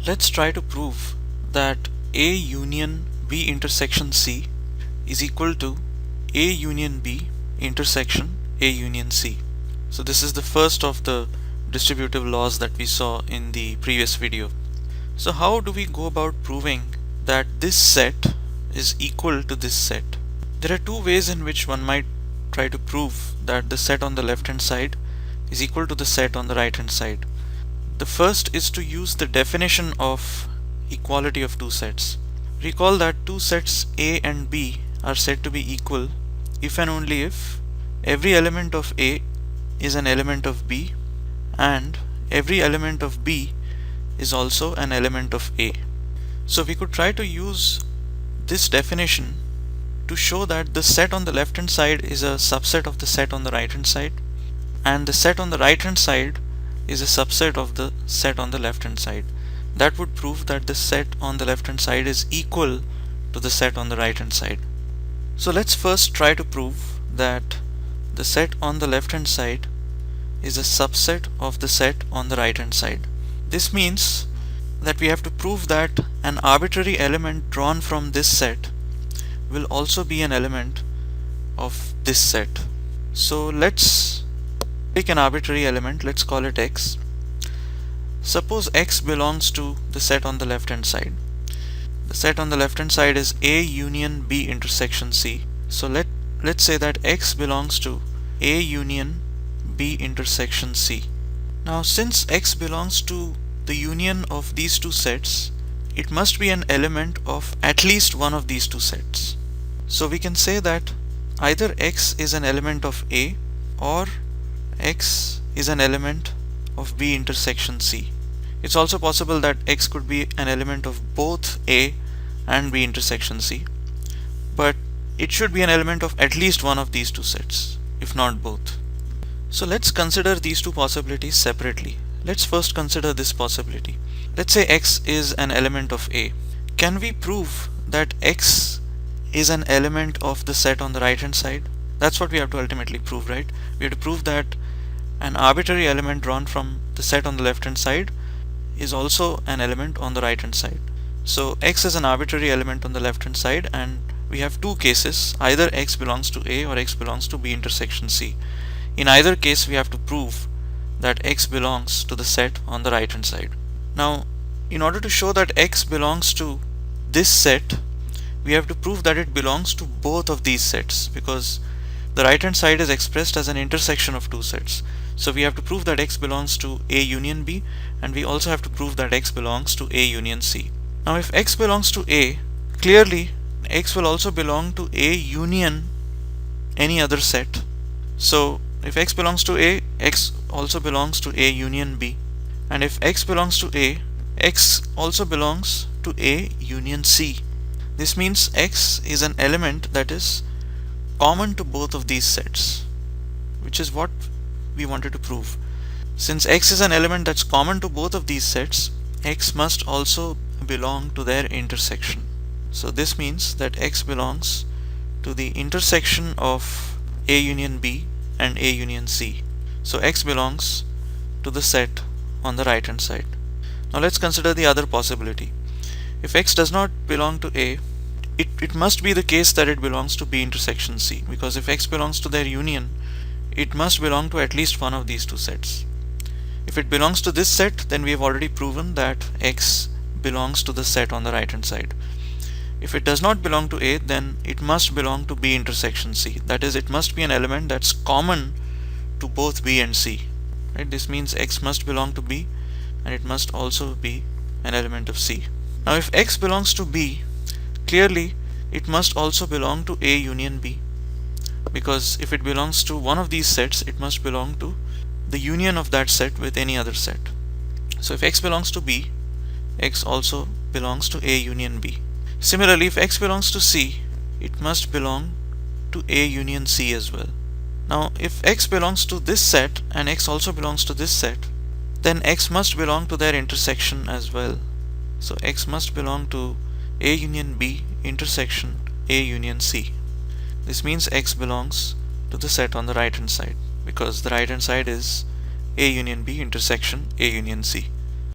Let's try to prove that A union B intersection C is equal to A union B intersection A union C. So this is the first of the distributive laws that we saw in the previous video. So how do we go about proving that this set is equal to this set? There are two ways in which one might try to prove that the set on the left hand side is equal to the set on the right hand side. The first is to use the definition of equality of two sets. Recall that two sets A and B are said to be equal if and only if every element of A is an element of B and every element of B is also an element of A. So we could try to use this definition to show that the set on the left hand side is a subset of the set on the right hand side, and the set on the right hand side is a subset of the set on the left hand side. That would prove that the set on the left hand side is equal to the set on the right hand side. So let's first try to prove that the set on the left hand side is a subset of the set on the right hand side. This means that we have to prove that an arbitrary element drawn from this set will also be an element of this set. So let's pick an arbitrary element, let's call it x. Suppose x belongs to the set on the left hand side. The set on the left hand side is A union B intersection C. So let's say that x belongs to A union B intersection C. Now since x belongs to the union of these two sets, it must be an element of at least one of these two sets. So we can say that either x is an element of A or x is an element of B intersection C. It's also possible that x could be an element of both A and B intersection C, but it should be an element of at least one of these two sets, if not both. So let's consider these two possibilities separately. Let's first consider this possibility. Let's say x is an element of A. Can we prove that x is an element of the set on the right hand side? That's what we have to ultimately prove, right? We have to prove that an arbitrary element drawn from the set on the left hand side is also an element on the right hand side. So x is an arbitrary element on the left hand side, and we have two cases, either x belongs to A or x belongs to B intersection C. In either case we have to prove that x belongs to the set on the right hand side. Now in order to show that x belongs to this set, we have to prove that it belongs to both of these sets, because the right hand side is expressed as an intersection of two sets. So we have to prove that x belongs to A union B, and we also have to prove that x belongs to A union C. Now if x belongs to A, clearly x will also belong to A union any other set. So if x belongs to A, x also belongs to A union B, and if x belongs to A, x also belongs to A union C. This means x is an element that is common to both of these sets, which is what we wanted to prove. Since x is an element that's common to both of these sets, x must also belong to their intersection. So this means that x belongs to the intersection of A union B and A union C. So x belongs to the set on the right hand side. Now let's consider the other possibility. If x does not belong to A, it must be the case that it belongs to B intersection C, because if x belongs to their union, it must belong to at least one of these two sets. If it belongs to this set, then we have already proven that x belongs to the set on the right hand side. If it does not belong to A, then it must belong to B intersection C. That is, it must be an element that's common to both B and C. Right? This means x must belong to B, and it must also be an element of C. Now if x belongs to B, clearly it must also belong to A union B, because if it belongs to one of these sets, it must belong to the union of that set with any other set. So if x belongs to B, x also belongs to A union B. Similarly, if x belongs to C, it must belong to A union C as well. Now if x belongs to this set and x also belongs to this set, then x must belong to their intersection as well. So x must belong to A union B intersection A union C. This means x belongs to the set on the right hand side, because the right hand side is A union B intersection A union C.